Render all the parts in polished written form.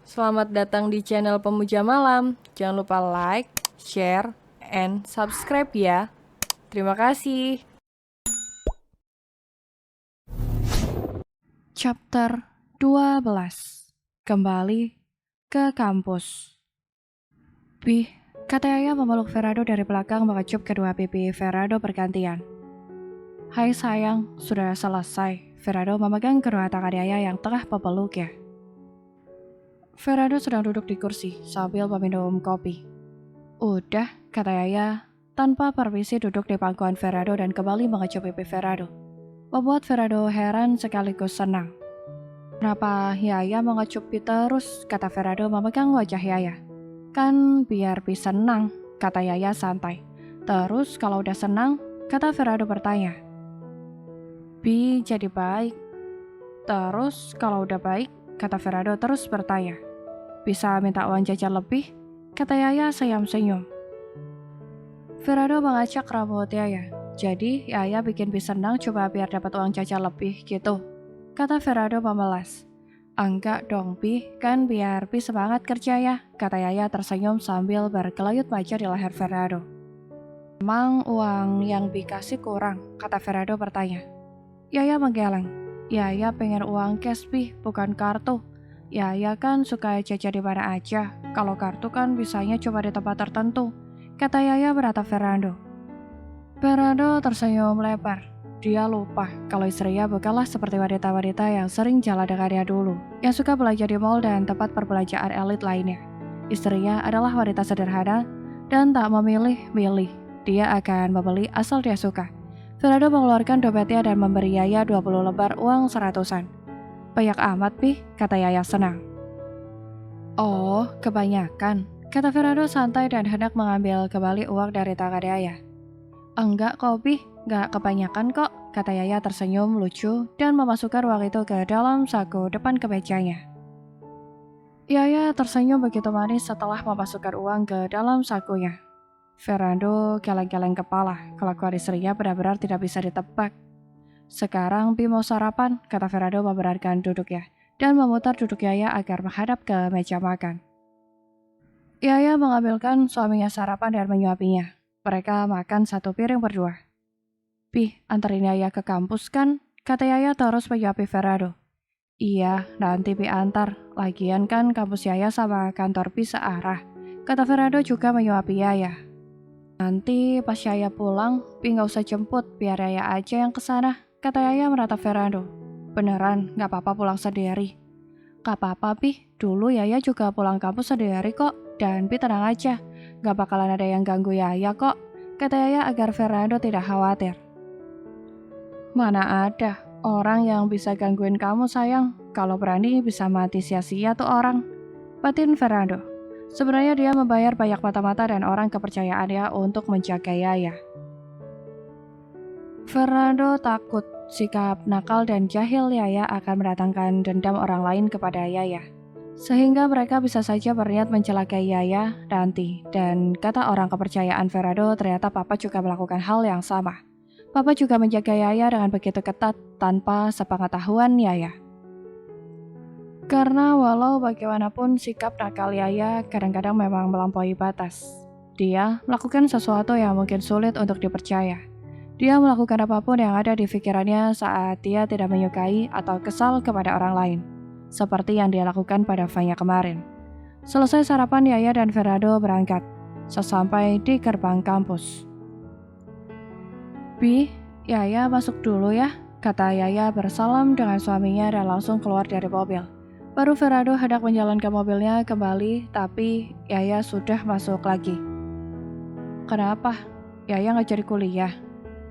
Selamat datang di channel Pemuja Malam. Jangan lupa like, share, and subscribe ya. Terima kasih. Chapter 12. Kembali ke kampus. Bih, kata Yaya memeluk Ferrado dari belakang mengecup kedua pipi Ferrado bergantian. Hai sayang, sudah selesai. Ferrado memegang kedua tangan Yaya yang tengah memeluknya. Ferrado sedang duduk di kursi sambil meminum kopi. Udah, kata Yaya, tanpa permisi duduk di pangkuan Ferrado dan kembali mengecup pipi Ferrado. Membuat Ferrado heran sekaligus senang. Kenapa Yaya mengecupi terus, kata Ferrado memegang wajah Yaya. Kan biar bisa senang, kata Yaya santai. Terus kalau udah senang, kata Ferrado bertanya. Bi jadi baik. Terus kalau udah baik, kata Ferrado terus bertanya. Bisa minta uang jajan lebih, kata Yaya senyum-senyum. Ferrado mengacak rambut Yaya. Jadi Yaya bikin Bi senang coba biar dapat uang jajan lebih gitu, kata Ferrado memelas. Enggak dong Bi, kan biar Bi semangat kerja ya, kata Yaya tersenyum sambil berkelayut wajah di leher Ferrado. Emang uang yang Bi kasih kurang, kata Ferrado bertanya. Yaya menggeleng. Yaya pengen uang cash Bi, bukan kartu. Yaya kan suka jajan di mana aja, kalau kartu kan bisanya cuma di tempat tertentu, kata Yaya beratap Ferrado. Ferrado tersenyum lebar. Dia lupa kalau istrinya bukanlah seperti wanita-wanita yang sering jalan dengannya dulu, yang suka belanja di mall dan tempat perbelanjaan elit lainnya. Istrinya adalah wanita sederhana dan tak memilih-milih. Dia akan membeli asal dia suka. Ferrado mengeluarkan dompetnya dan memberi Yaya 20 lembar uang 100-an. Banyak amat, Pi, kata Yaya senang. Oh, kebanyakan, kata Ferrado santai dan hendak mengambil kembali uang dari tangan Yaya. Enggak kok, Pi, nggak kebanyakan kok, kata Yaya tersenyum lucu dan memasukkan uang itu ke dalam saku depan kemejanya. Yaya tersenyum begitu manis setelah memasukkan uang ke dalam sakunya. Ferrando geleng-geleng kepala, kelakuan istrinya benar-benar tidak bisa ditebak. Sekarang Pi mau sarapan, kata Ferrando membenarkan duduknya, dan memutar duduk Yaya agar menghadap ke meja makan. Yaya mengambilkan suaminya sarapan dan menyuapinya. Mereka makan satu piring berdua. Pi, anterin Yaya ke kampus kan? Kata Yaya terus menyuapi Ferrado. Iya, nanti Pi antar. Lagian kan kampus Yaya sama kantor Pi searah. Kata Ferrado juga menyuapi Yaya. Nanti pas Yaya pulang, Pi nggak usah jemput, biar Yaya aja yang kesana. Kata Yaya meratap Ferrado. Beneran, nggak apa-apa pulang sendiri. Gak apa-apa Pi, dulu Yaya juga pulang kampus sendiri kok. Dan Pi tenang aja, gak bakalan ada yang ganggu Yaya kok, kata Yaya agar Ferrando tidak khawatir. Mana ada orang yang bisa gangguin kamu sayang, kalau berani bisa mati sia-sia tuh orang, batin Ferrando. Sebenarnya dia membayar banyak mata-mata dan orang kepercayaannya untuk menjaga Yaya. Ferrando takut sikap nakal dan jahil Yaya akan mendatangkan dendam orang lain kepada Yaya. Sehingga mereka bisa saja berniat mencelakai Yaya nanti. Dan kata orang kepercayaan Ferrado, ternyata Papa juga melakukan hal yang sama. Papa juga menjaga Yaya dengan begitu ketat tanpa sepengetahuan Yaya. Karena walau bagaimanapun sikap nakal Yaya kadang-kadang memang melampaui batas. Dia melakukan sesuatu yang mungkin sulit untuk dipercaya. Dia melakukan apapun yang ada di pikirannya saat dia tidak menyukai atau kesal kepada orang lain. Seperti yang dia lakukan pada Vanya kemarin. Selesai sarapan, Yaya dan Ferrado berangkat. Sesampai di gerbang kampus. Bi, Yaya masuk dulu ya, kata Yaya bersalam dengan suaminya dan langsung keluar dari mobil. Baru Ferrado hendak menjalankan mobilnya kembali, tapi Yaya sudah masuk lagi. Kenapa? Yaya nggak jadi kuliah?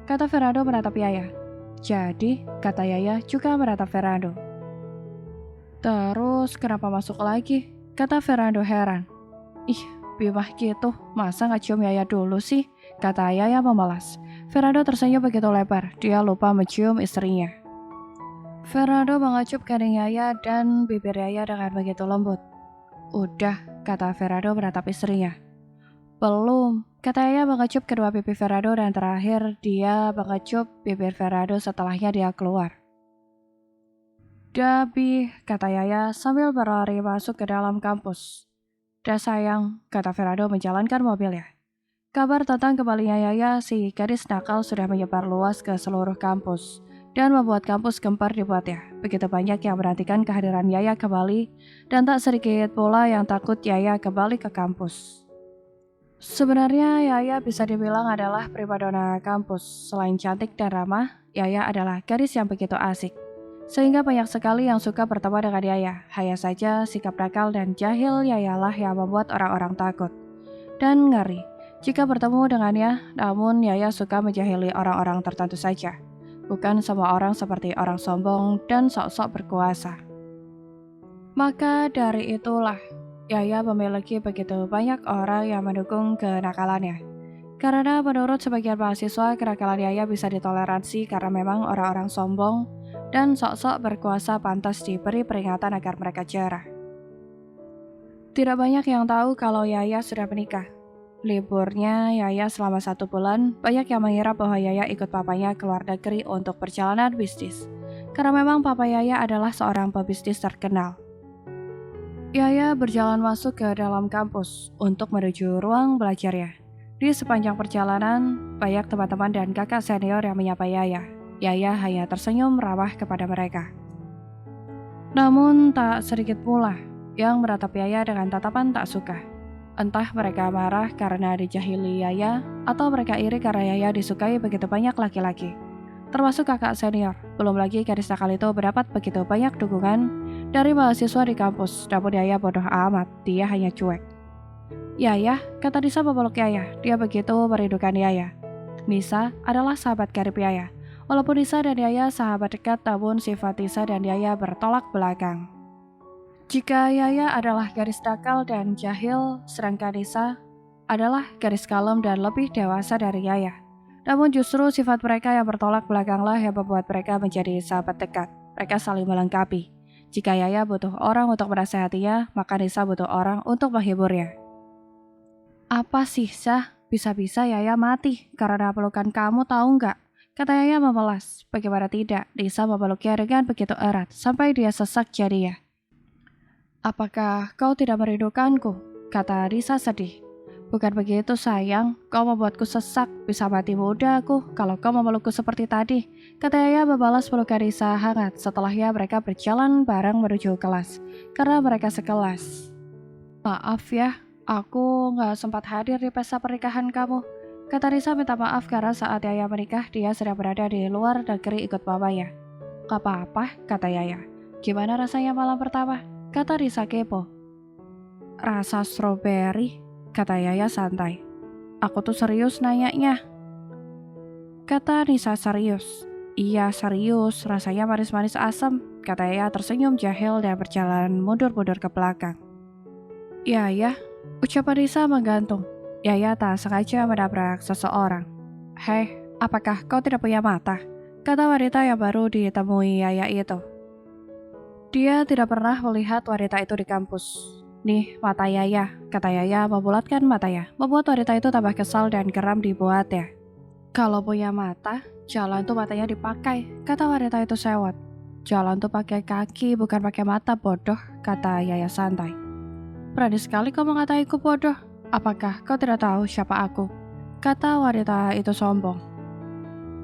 Kata Ferrado menatap Yaya. Jadi, kata Yaya juga menatap Ferrado. Terus kenapa masuk lagi? Kata Ferrando heran. Ih, bimah gitu, masa gak cium Yaya dulu sih? Kata Yaya memelas. Ferrando tersenyum begitu lebar, dia lupa mencium istrinya. Ferrando mengecup kening Yaya dan bibir Yaya dengan begitu lembut. Udah, kata Ferrando menatap istrinya. Belum, kata Yaya mengecup kedua pipi Ferrando dan terakhir dia mengecup bibir Ferrando setelahnya dia keluar. Dabi, kata Yaya sambil berlari masuk ke dalam kampus. Dah sayang, kata Ferado menjalankan mobilnya. Kabar tentang kembalinya Yaya, si gadis nakal sudah menyebar luas ke seluruh kampus dan membuat kampus gempar dibuatnya. Begitu banyak yang menantikan kehadiran Yaya kembali dan tak sedikit pula yang takut Yaya kembali ke kampus. Sebenarnya Yaya bisa dibilang adalah primadona kampus. Selain cantik dan ramah, Yaya adalah gadis yang begitu asik. Sehingga banyak sekali yang suka bertemu dengan Yaya. Hanya saja sikap nakal dan jahil Yayalah yang membuat orang-orang takut dan ngeri jika bertemu dengannya. Namun Yaya suka menjahili orang-orang tertentu saja. Bukan semua orang seperti orang sombong dan sok-sok berkuasa. Maka dari itulah Yaya memiliki begitu banyak orang yang mendukung kenakalannya. Karena menurut sebagian mahasiswa, kenakalan Yaya bisa ditoleransi karena memang orang-orang sombong dan sok-sok berkuasa pantas diberi peringatan agar mereka jerah. Tidak banyak yang tahu kalau Yaya sudah menikah. Liburnya Yaya selama 1 bulan, banyak yang mengira bahwa Yaya ikut papanya ke luar negeri untuk perjalanan bisnis. Karena memang papa Yaya adalah seorang pebisnis terkenal. Yaya berjalan masuk ke dalam kampus untuk menuju ruang belajarnya. Di sepanjang perjalanan, banyak teman-teman dan kakak senior yang menyapa Yaya. Yaya hanya tersenyum ramah kepada mereka. Namun tak sedikit pula yang menatap Yaya dengan tatapan tak suka. Entah mereka marah karena dijahili Yaya, atau mereka iri karena Yaya disukai begitu banyak laki-laki. Termasuk kakak senior. Belum lagi gadis nakal itu mendapat begitu banyak dukungan dari mahasiswa di kampus. Namun Yaya bodoh amat, dia hanya cuek. Yaya, kata Nisa memeluk Yaya. Dia begitu merindukan Yaya. Nisa adalah sahabat karib Yaya. Walaupun Nisa dan Yaya sahabat dekat, namun sifat Nisa dan Yaya bertolak belakang. Jika Yaya adalah gadis nakal dan jahil, sedangkan Nisa adalah gadis kalem dan lebih dewasa dari Yaya. Namun justru sifat mereka yang bertolak belakanglah yang membuat mereka menjadi sahabat dekat. Mereka saling melengkapi. Jika Yaya butuh orang untuk menasehatinya, maka Nisa butuh orang untuk menghiburnya. Apa sih, Sah? Bisa-bisa Yaya mati karena pelukan kamu, tahu nggak? Kata Yaya memelas. Bagaimana tidak, Nisa memeluknya dengan begitu erat sampai dia sesak jadinya. Apakah kau tidak merindukanku? Kata Nisa sedih. Bukan begitu sayang, kau membuatku sesak, bisa mati muda aku kalau kau memelukku seperti tadi. Kata Yaya membalas pelukan Nisa hangat. Setelahnya mereka berjalan bareng menuju kelas, karena mereka sekelas. Maaf ya, aku gak sempat hadir di pesta pernikahan kamu. Kata Nisa minta maaf karena saat Yaya menikah, dia sedang berada di luar negeri ikut papanya. Gak apa-apa, kata Yaya. Gimana rasanya malam pertama? Kata Nisa kepo. Rasa stroberi, kata Yaya santai. Aku tuh serius nanyanya. Kata Nisa serius. Iya serius, rasanya manis-manis asam. Kata Yaya tersenyum jahil dan berjalan mundur-mundur ke belakang. Yaya, ucapan Nisa menggantung. Yaya tak sengaja menabrak seseorang. Hei, apakah kau tidak punya mata? Kata wanita yang baru ditemui Yaya itu. Dia tidak pernah melihat wanita itu di kampus. Nih, mata Yaya, kata Yaya membulatkan matanya, membuat wanita itu tambah kesal dan geram dibuatnya. Kalau punya mata, jalan tuh matanya dipakai, kata wanita itu sewot. Jalan tuh pakai kaki, bukan pakai mata, bodoh, kata Yaya santai. Berani sekali kau mengataiku bodoh. Apakah kau tidak tahu siapa aku? Kata wanita itu sombong.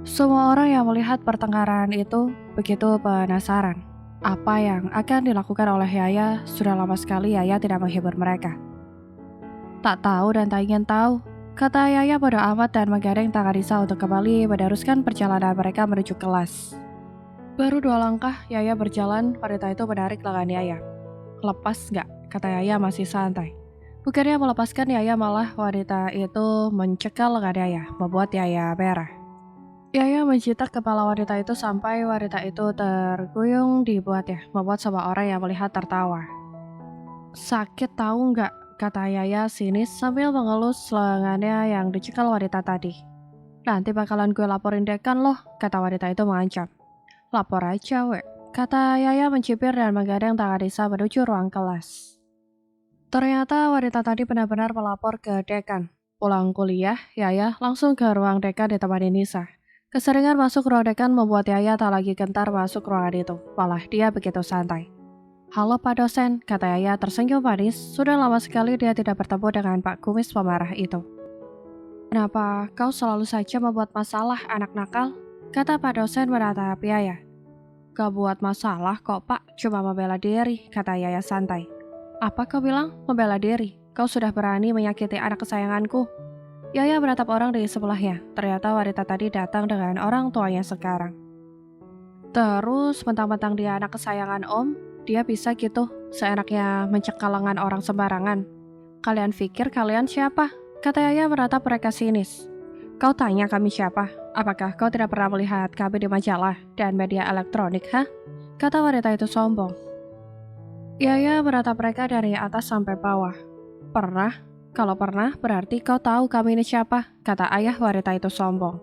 Semua orang yang melihat pertengkaran itu begitu penasaran. Apa yang akan dilakukan oleh Yaya? Sudah lama sekali Yaya tidak menghibur mereka. Tak tahu dan tak ingin tahu, kata Yaya bodoh amat dan menggandeng tangan Nisa untuk kembali meneruskan perjalanan mereka menuju kelas. Baru 2 langkah Yaya berjalan, wanita itu menarik lengan Yaya. Lepas nggak? Kata Yaya masih santai. Bukannya melepaskan Yaya, malah wanita itu mencekal lengan Yaya, membuat Yaya merah. Yaya mencitak kepala wanita itu sampai wanita itu terguyung dibuatnya, membuat semua orang yang melihat tertawa. Sakit tahu nggak? Kata Yaya sinis sambil mengelus lengannya yang dicekal wanita tadi. Nanti bakalan gue laporin dekan loh, kata wanita itu mengancam. Lapor aja wek, kata Yaya mencibir dan menggandeng tangan Nisa menuju ruang kelas. Ternyata wanita tadi benar-benar melapor ke dekan. Pulang kuliah, Yaya langsung ke ruang dekan ditemani Nisa. Keseringan masuk ruang dekan membuat Yaya tak lagi gentar masuk ruangan itu, malah dia begitu santai. Halo Pak dosen, kata Yaya tersenyum manis, sudah lama sekali dia tidak bertemu dengan Pak Kumis pemarah itu. Kenapa kau selalu saja membuat masalah anak nakal? Kata Pak dosen menatap Yaya. Gak buat masalah kok Pak, cuma membela diri, kata Yaya santai. Apa kau bilang? Membela diri? Kau sudah berani menyakiti anak kesayanganku? Yaya menatap orang di sebelahnya. Ternyata wanita tadi datang dengan orang tuanya sekarang. Terus mentang-mentang dia anak kesayangan Om, dia bisa gitu, seenaknya mencekal lengan orang sembarangan. Kalian pikir kalian siapa? Kata Yaya menatap mereka sinis. Kau tanya kami siapa? Apakah kau tidak pernah melihat kami di majalah dan media elektronik, ha? Kata wanita itu sombong. Yaya menatap mereka dari atas sampai bawah. Pernah? Kalau pernah, berarti kau tahu kami ini siapa, kata ayah wanita itu sombong.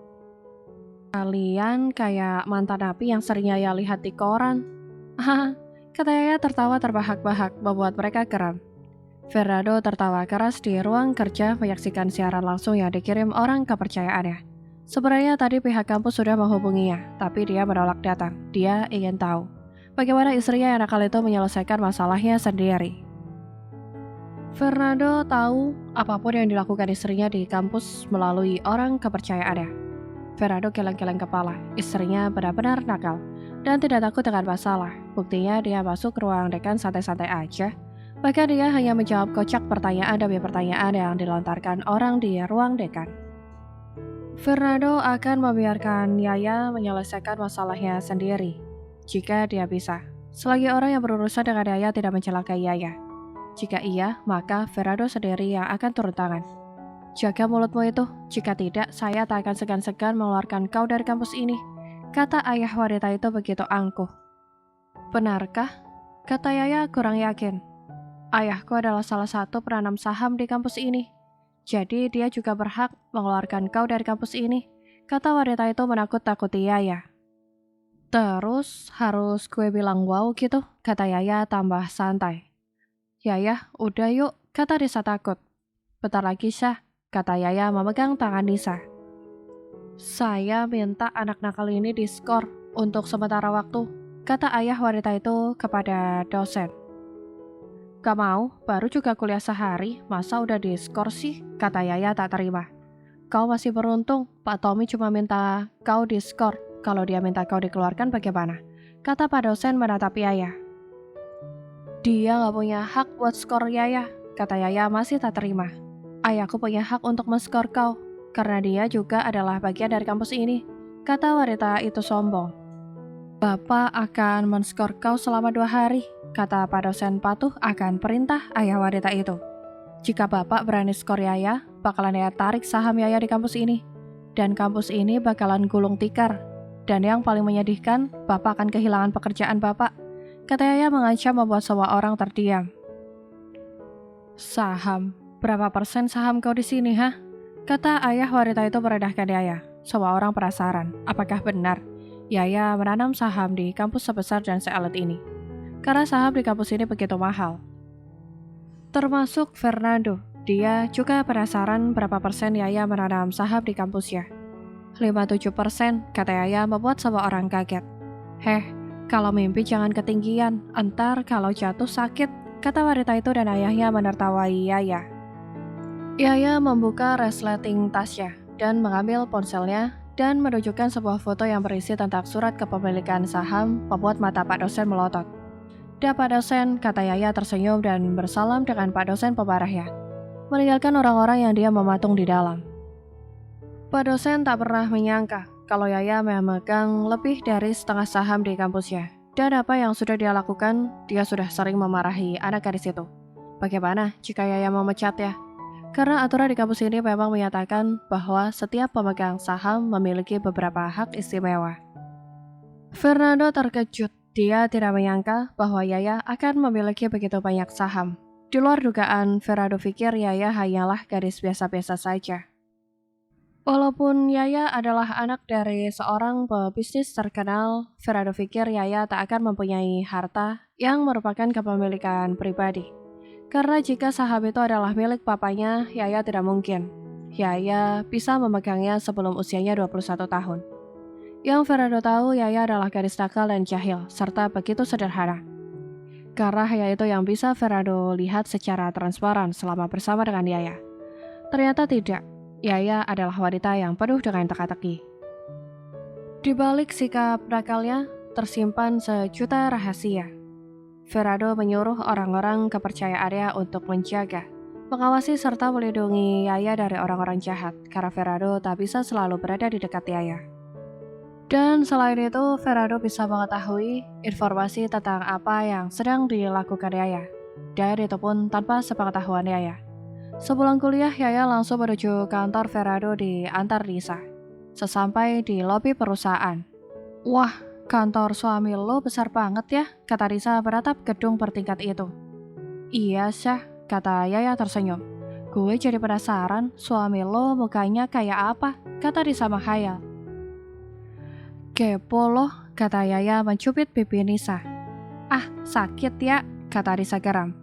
Kalian kayak mantan napi yang sering Yaya lihat di koran. Haha, kata Yaya tertawa terbahak-bahak, membuat mereka geram. Fernando tertawa keras di ruang kerja menyaksikan siaran langsung yang dikirim orang kepercayaannya. Sebenarnya tadi pihak kampus sudah menghubunginya, tapi dia menolak datang. Dia ingin tahu bagaimana istrinya yang nakal itu menyelesaikan masalahnya sendiri. Fernando tahu apapun yang dilakukan istrinya di kampus melalui orang kepercayaannya. Fernando geleng-geleng kepala, istrinya benar-benar nakal dan tidak takut dengan masalah. Buktinya dia masuk ruang dekan santai-santai aja. Bahkan dia hanya menjawab kocak pertanyaan demi pertanyaan yang dilontarkan orang di ruang dekan. Fernando akan membiarkan Yaya menyelesaikan masalahnya sendiri, jika dia bisa. Selagi orang yang berurusan dengan Yaya tidak mencelakai Yaya. Jika iya, maka Fernando sendiri yang akan turun tangan. Jaga mulutmu itu, jika tidak, saya tak akan segan-segan mengeluarkan kau dari kampus ini, kata ayah wanita itu begitu angkuh. Benarkah? Kata Yaya kurang yakin. Ayahku adalah salah satu penanam saham di kampus ini, jadi dia juga berhak mengeluarkan kau dari kampus ini, kata wanita itu menakut-takuti Yaya. Terus harus gue bilang wow gitu, kata Yaya tambah santai. Yaya, udah yuk, kata Nisa takut. Bentar lagi Syah, kata Yaya memegang tangan Nisa. Saya minta anak nakal ini diskor untuk sementara waktu, kata ayah wanita itu kepada dosen. Gak mau, baru juga kuliah sehari, masa udah diskor sih, kata Yaya tak terima. Kau masih beruntung, Pak Tommy cuma minta kau diskor, kalau dia minta kau dikeluarkan bagaimana? Kata Pak dosen menatap Yaya. Dia gak punya hak buat skor Yaya, kata Yaya masih tak terima. Ayahku punya hak untuk men-skor kau, karena dia juga adalah bagian dari kampus ini, kata wanita itu sombong. Bapak akan men-skor kau selama 2 hari, kata Pak dosen patuh akan perintah ayah wanita itu. Jika Bapak berani skor Yaya, bakalan Yaya tarik saham Yaya di kampus ini. Dan kampus ini bakalan gulung tikar. Dan yang paling menyedihkan, Bapak akan kehilangan pekerjaan Bapak, kata Yaya mengancam membuat semua orang terdiam. Saham? Berapa persen saham kau di sini, ha? Kata ayah wanita itu merendahkan Yaya. Semua orang penasaran, apakah benar Yaya menanam saham di kampus sebesar dan seelit ini? Karena saham di kampus ini begitu mahal. Termasuk Fernando, dia juga penasaran berapa persen Yaya menanam saham di kampusnya. 57%, kata Yaya membuat semua orang kaget. Kalau mimpi jangan ketinggian, entar kalau jatuh sakit, kata wanita itu dan ayahnya menertawai Yaya. Yaya membuka resleting tasnya dan mengambil ponselnya dan menunjukkan sebuah foto yang berisi tentang surat kepemilikan saham membuat mata Pak dosen melotot. "Dah Pak dosen," kata Yaya tersenyum dan bersalam dengan Pak dosen pemarahnya, meninggalkan orang-orang yang dia mematung di dalam. Pak dosen tak pernah menyangka kalau Yaya memegang lebih dari setengah saham di kampusnya. Dan apa yang sudah dia lakukan, dia sudah sering memarahi anak gadis itu. Bagaimana jika Yaya memecatnya? Karena aturan di kampus ini memang menyatakan bahwa setiap pemegang saham memiliki beberapa hak istimewa. Fernando terkejut. Dia tidak menyangka bahwa Yaya akan memiliki begitu banyak saham. Di luar dugaan, Fernando pikir Yaya hanyalah gadis biasa-biasa saja. Walaupun Yaya adalah anak dari seorang pebisnis terkenal, Fernando pikir Yaya tak akan mempunyai harta yang merupakan kepemilikan pribadi. Karena jika saham itu adalah milik papanya, Yaya tidak mungkin. Yaya bisa memegangnya sebelum usianya 21 tahun. Yang Ferrado tahu Yaya adalah gadis nakal dan jahil, serta begitu sederhana. Karena hanya itu yang bisa Ferrado lihat secara transparan selama bersama dengan Yaya. Ternyata tidak, Yaya adalah wanita yang penuh dengan teka-teki. Di balik sikap nakalnya, tersimpan sejuta rahasia. Ferrado menyuruh orang-orang kepercayaannya untuk menjaga, mengawasi serta melindungi Yaya dari orang-orang jahat, karena Ferrado tak bisa selalu berada di dekat Yaya. Dan selain itu, Ferrado bisa mengetahui informasi tentang apa yang sedang dilakukan Yaya, dan itu pun tanpa sepengetahuan Yaya. Sepulang kuliah, Yaya langsung menuju kantor Ferrado di Antar Lisa. Sesampai di lobi perusahaan. Wah, kantor suami lo besar banget ya, kata Risa beratap gedung bertingkat itu. Iya, Syah, kata Yaya tersenyum. Gue jadi penasaran, suami lo mukanya kayak apa, kata Risa menghayal. Kepo loh, kata Yaya mencubit pipi Nisa. Ah, sakit ya, kata Risa geram.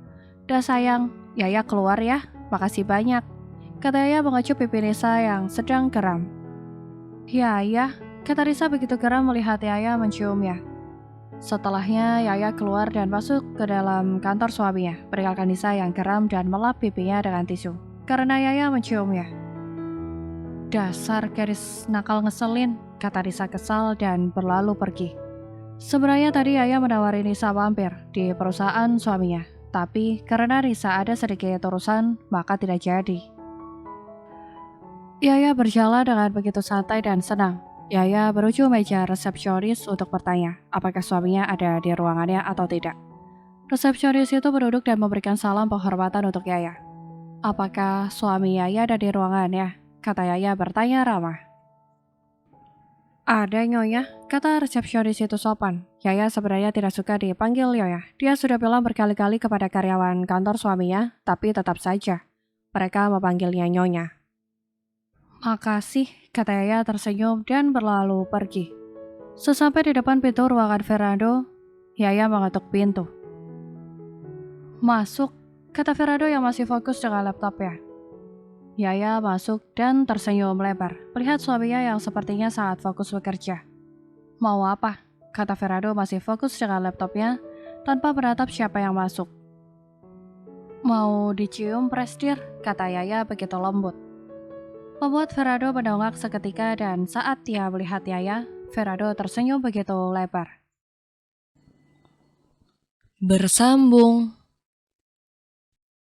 Dah sayang, Yaya keluar ya, makasih banyak, kata Yaya mengecup pipi Nisa yang sedang geram. Yaya, kata Risa begitu geram melihat Yaya menciumnya. Setelahnya Yaya keluar dan masuk ke dalam kantor suaminya, meninggalkan Nisa yang geram dan melap pipinya dengan tisu, karena Yaya menciumnya. Dasar gadis nakal ngeselin, kata Risa kesal dan berlalu pergi. Sebenarnya tadi Yaya menawari Nisa mampir di perusahaan suaminya, tapi karena Risa ada sedikit urusan, maka tidak jadi. Yaya berjalan dengan begitu santai dan senang. Yaya menuju meja resepsionis untuk bertanya apakah suaminya ada di ruangannya atau tidak. Resepsionis itu berduduk dan memberikan salam penghormatan untuk Yaya. Apakah suami Yaya ada di ruangannya? Kata Yaya bertanya ramah. Ada Nyonya, kata resepsionis itu sopan. Yaya sebenarnya tidak suka dipanggil Nyonya. Dia sudah bilang berkali-kali kepada karyawan kantor suaminya, tapi tetap saja mereka memanggilnya Nyonya. Makasih, kata Yaya tersenyum dan berlalu pergi. Sesampai di depan pintu ruangan Ferrado, Yaya mengetuk pintu. Masuk, kata Ferrado yang masih fokus dengan laptopnya. Yaya masuk dan tersenyum lebar, melihat suaminya yang sepertinya sangat fokus bekerja. Mau apa? Kata Ferrado masih fokus dengan laptopnya, tanpa menatap siapa yang masuk. Mau dicium, Presdir? Kata Yaya begitu lembut. Membuat Ferrado mendongak seketika dan saat dia melihat Yaya, Ferrado tersenyum begitu lebar. Bersambung.